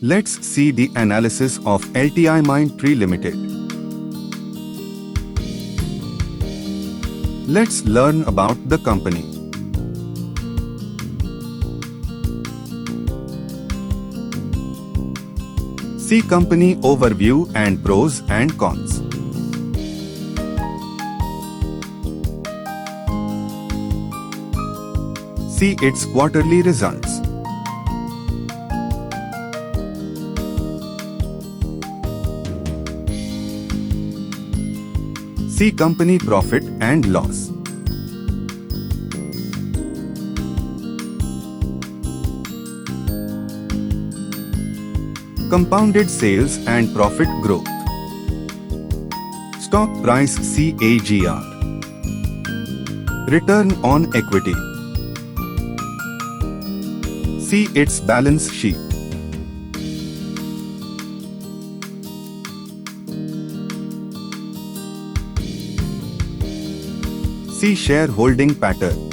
Let's see the analysis of LTIMindtree Ltd. Let's learn about the company. See company overview and pros and cons. See its quarterly results. See company profit and loss. Compounded sales and profit growth. Stock price CAGR. Return on equity. See its balance sheet. See shareholding pattern.